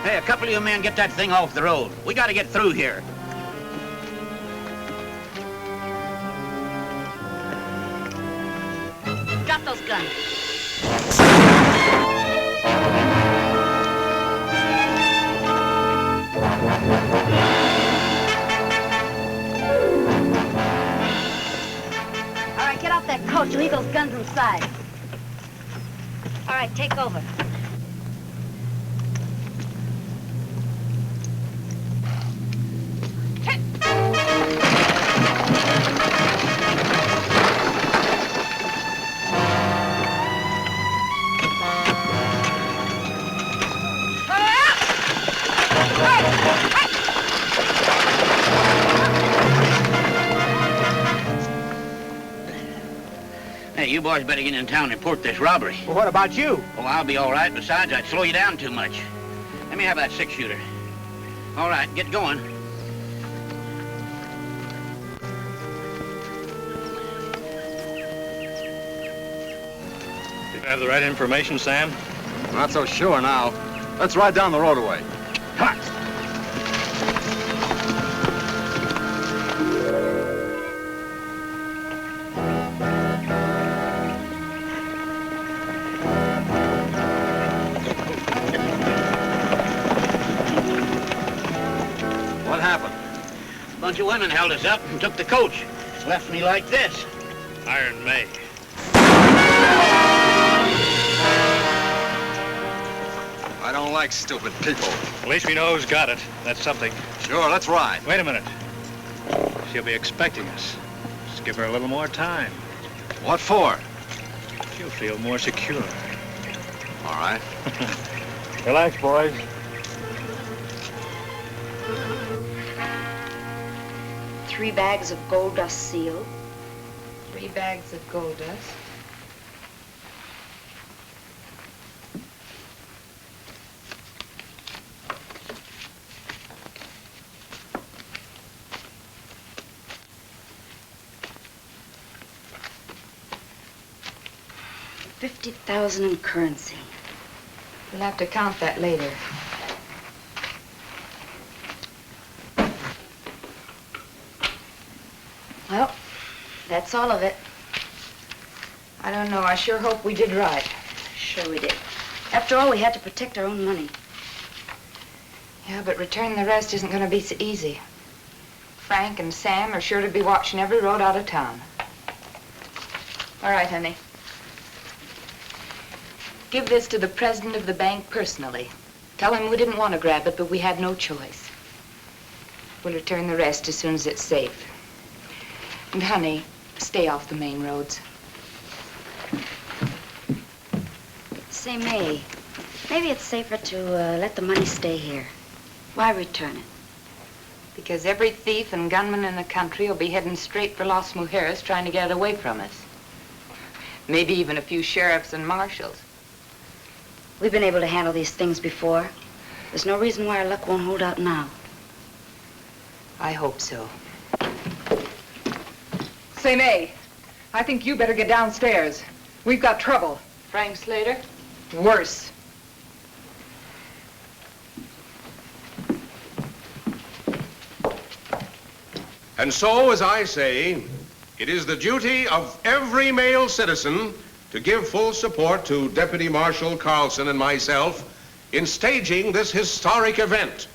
Hey, a couple of you men get that thing off the road. We gotta get through here. Drop those guns. All right, get off that coach and leave those guns inside. All right, take over. Hey, you boys better get in town and report this robbery. Well, what about you? Oh, I'll be all right. Besides, I'd slow you down too much. Let me have that six-shooter. All right, get going. You have the right information, Sam? Not so sure now. Let's ride down the road away. Come on. What happened? A bunch of women held us up and took the coach. Left me like this. Iron May. I don't like stupid people. At least we know who's got it. That's something. Sure, let's ride. Wait a minute. She'll be expecting us. Just give her a little more time. What for? She'll feel more secure. All right. Relax, boys. Three bags of gold dust seal. 3 bags of gold dust. $50,000 in currency. We'll have to count that later. Well, that's all of it. I don't know. I sure hope we did right. Sure we did. After all, we had to protect our own money. Yeah, but returning the rest isn't going to be so easy. Frank and Sam are sure to be watching every road out of town. All right, honey. Give this to the president of the bank personally. Tell him we didn't want to grab it, but we had no choice. We'll return the rest as soon as it's safe. And, honey, stay off the main roads. Say, May, maybe it's safer to let the money stay here. Why return it? Because every thief and gunman in the country will be heading straight for Las Mujeres trying to get it away from us. Maybe even a few sheriffs and marshals. We've been able to handle these things before. There's no reason why our luck won't hold out now. I hope so. Say, May, I think you better get downstairs. We've got trouble. Frank Slater? Worse. And so, as I say, it is the duty of every male citizen to give full support to Deputy Marshal Carlson and myself in staging this historic event,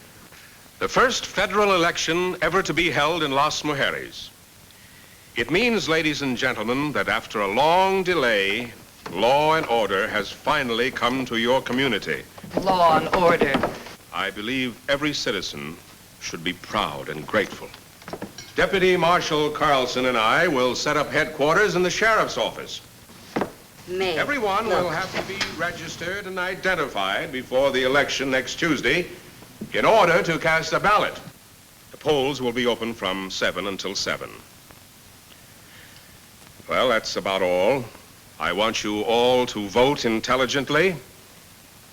the first federal election ever to be held in Las Mujeres. It means, ladies and gentlemen, that after a long delay, law and order has finally come to your community. Law and order. I believe every citizen should be proud and grateful. Deputy Marshal Carlson and I will set up headquarters in the sheriff's office. May. Everyone will have to be registered and identified before the election next Tuesday in order to cast a ballot. The polls will be open from 7 until 7. Well, that's about all. I want you all to vote intelligently.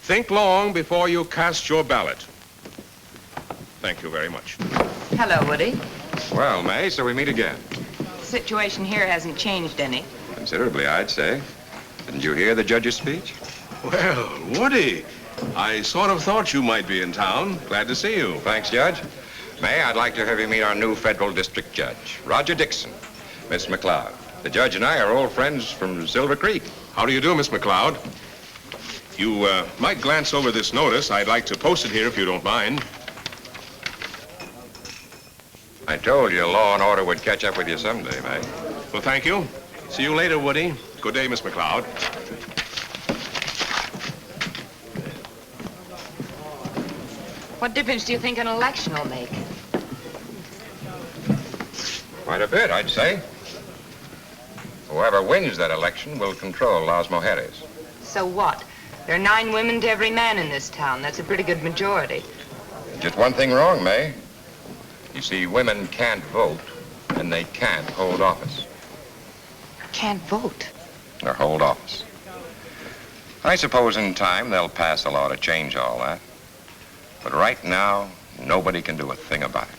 Think long before you cast your ballot. Thank you very much. Hello, Woody. Well, May, so we meet again. The situation here hasn't changed any. Considerably, I'd say. Didn't you hear the judge's speech? Well, Woody, I sort of thought you might be in town. Glad to see you. Thanks, Judge. May, I'd like to have you meet our new federal district judge, Roger Dixon, Miss McLeod. The judge and I are old friends from Silver Creek. How do you do, Miss McLeod? You might glance over this notice. I'd like to post it here if you don't mind. I told you law and order would catch up with you someday, May. Well, thank you. See you later, Woody. Good day, Miss McLeod. What difference do you think an election will make? Quite a bit, I'd say. Whoever wins that election will control Las Mujeres. So what? There are 9 women to every man in this town. That's a pretty good majority. Just one thing wrong, May. You see, women can't vote, and they can't hold office. Can't vote? Or hold office. I suppose in time they'll pass a law to change all that. But right now, nobody can do a thing about it.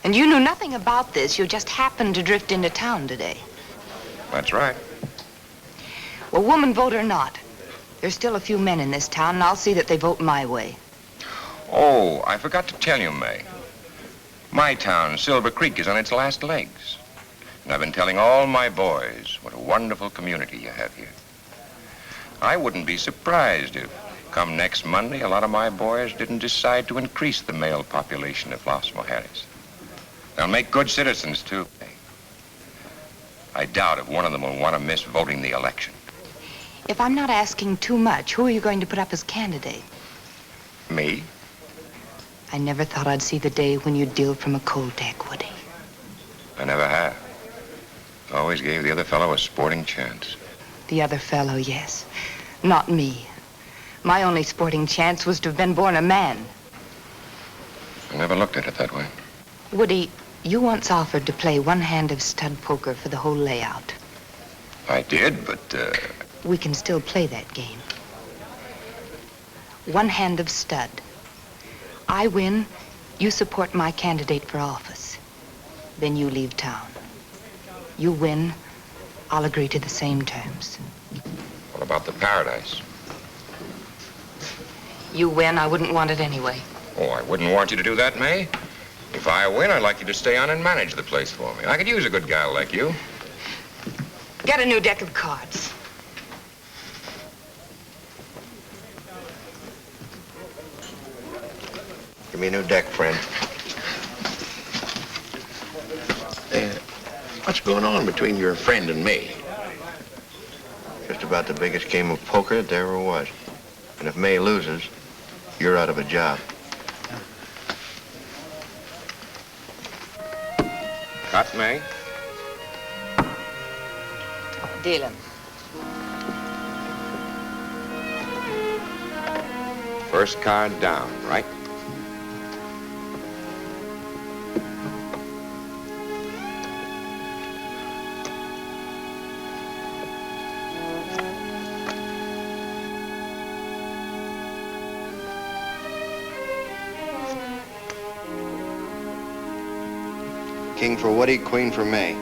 And you knew nothing about this. You just happened to drift into town today. That's right. Well, woman vote or not, there's still a few men in this town, and I'll see that they vote my way. Oh, I forgot to tell you, May. My town, Silver Creek, is on its last legs. And I've been telling all my boys what a wonderful community you have here. I wouldn't be surprised if, come next Monday, a lot of my boys didn't decide to increase the male population of Las Mujeres. They'll make good citizens, too. I doubt if one of them will want to miss voting the election. If I'm not asking too much, who are you going to put up as candidate? Me? I never thought I'd see the day when you'd deal from a cold deck, Woody. I never have. Always gave the other fellow a sporting chance. The other fellow, yes. Not me. My only sporting chance was to have been born a man. I never looked at it that way. Woody, you once offered to play one hand of stud poker for the whole layout. I did, but, We can still play that game. One hand of stud. I win, you support my candidate for office. Then you leave town. You win, I'll agree to the same terms. What about the paradise? You win, I wouldn't want it anyway. Oh, I wouldn't want you to do that, May. If I win, I'd like you to stay on and manage the place for me. I could use a good gal like you. Get a new deck of cards. Give me a new deck, friend. What's going on between your friend and me? Just about the biggest game of poker that there ever was. And if May loses, you're out of a job. Cut, May? Dealing. First card down, right? King for Woody, queen for May.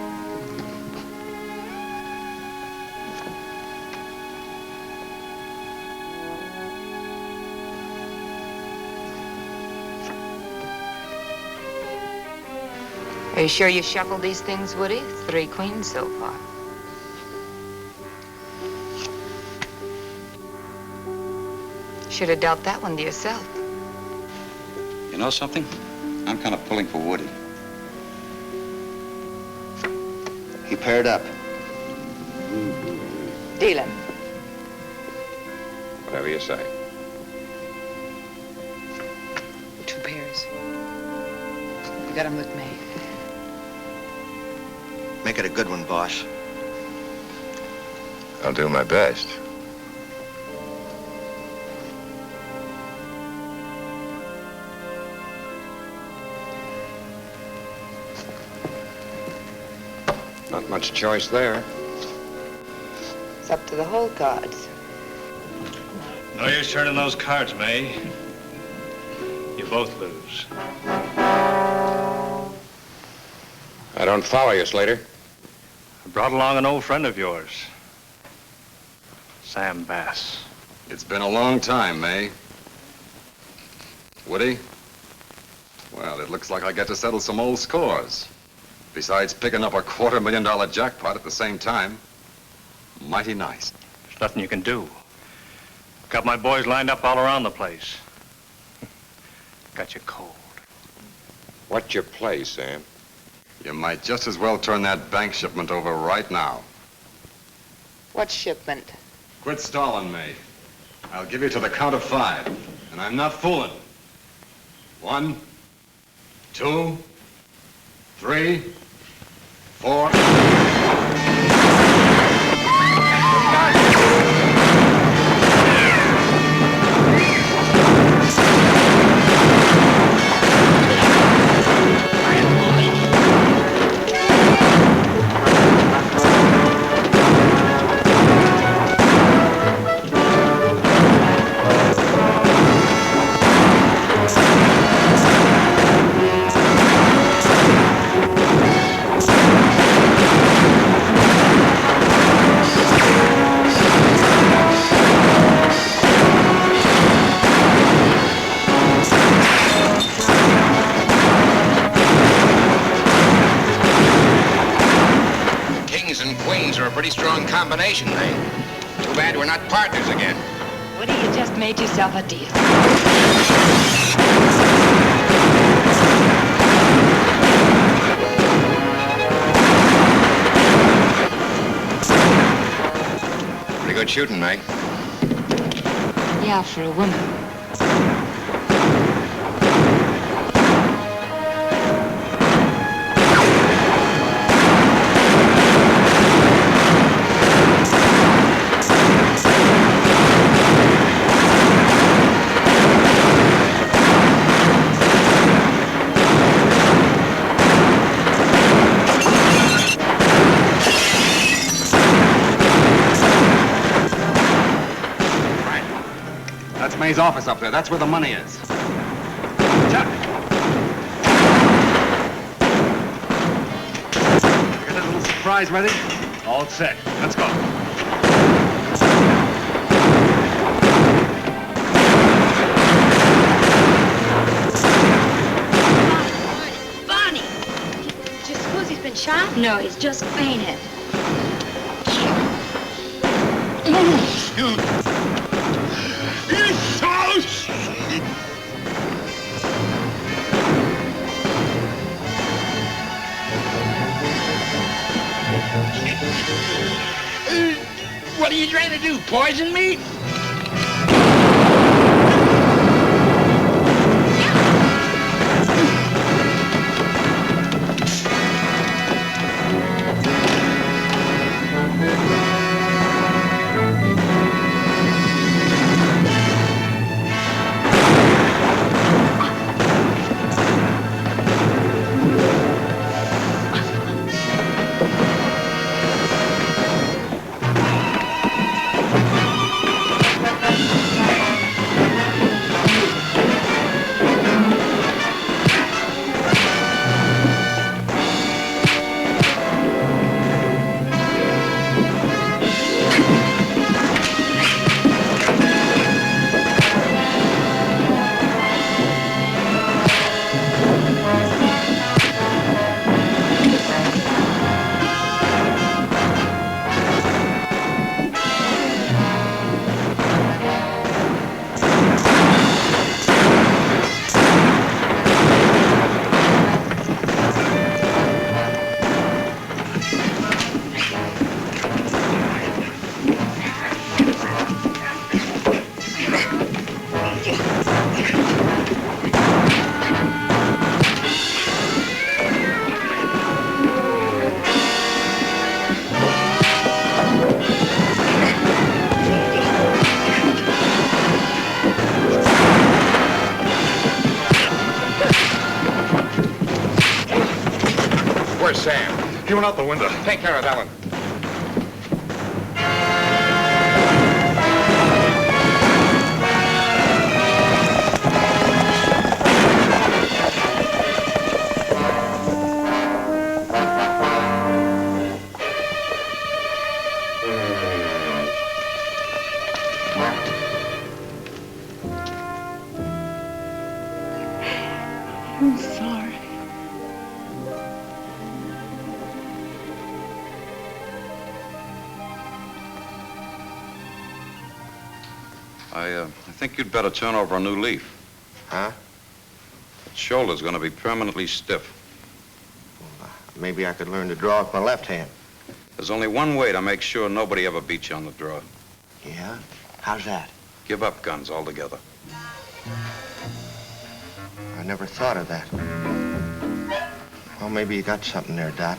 Are you sure you shuffled these things, Woody? 3 queens so far. Should have dealt that one to yourself. You know something? I'm kind of pulling for Woody. He paired up. Dealing. Whatever you say. 2 pairs. You got 'em with me. Make it a good one, boss. I'll do my best. Not much choice there. It's up to the whole cards. No use turning those cards, May. You both lose. I don't follow you, Slater. I brought along an old friend of yours, Sam Bass. It's been a long time, May. Woody? Well, it looks like I get to settle some old scores. Besides picking up a $250,000 jackpot at the same time. Mighty nice. There's nothing you can do. Got my boys lined up all around the place. Got you cold. What's your play, Sam? You might just as well turn that bank shipment over right now. What shipment? Quit stalling me. I'll give you to the count of 5, and I'm not fooling. 1, 2, 3, 4. Combination, eh? Too bad we're not partners again. Woody, you just made yourself a deal. Pretty good shooting, Meg. Yeah, for a woman. May's office up there. That's where the money is. Chuck! Got that little surprise ready? All set. Let's go. Bonnie! Do you suppose he's been shot? No, he's just fainted. What are you trying to do, poison me? Where's Sam? He went out the window. Take care of Allan. I'm sorry. I think you'd better turn over a new leaf. Huh? That shoulder's going to be permanently stiff. Maybe I could learn to draw with my left hand. There's only one way to make sure nobody ever beats you on the draw. Yeah? How's that? Give up guns altogether. I never thought of that. Well, maybe you got something there, Doc.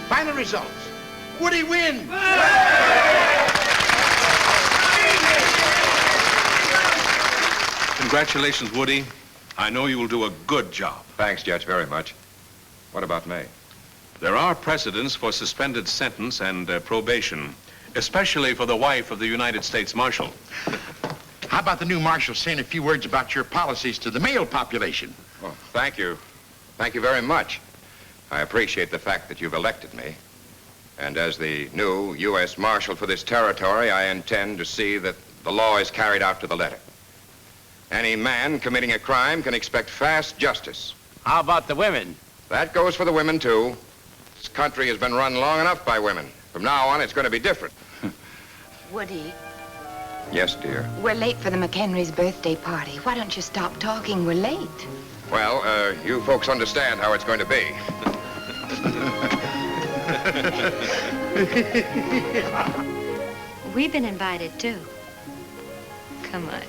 Final results. Woody wins. Congratulations, Woody. I know you will do a good job. Thanks, Judge, very much. What about me? There are precedents for suspended sentence and probation, especially for the wife of the United States Marshal. How about the new marshal saying a few words about your policies to the male population? Well, thank you. Thank you very much. I appreciate the fact that you've elected me. And as the new U.S. Marshal for this territory, I intend to see that the law is carried out to the letter. Any man committing a crime can expect fast justice. How about the women? That goes for the women, too. This country has been run long enough by women. From now on, it's going to be different. Woody, Yes, dear. we're late for the McHenry's birthday party. Why don't you stop talking? We're late. Well, you folks understand how it's going to be. We've been invited, too. Come on.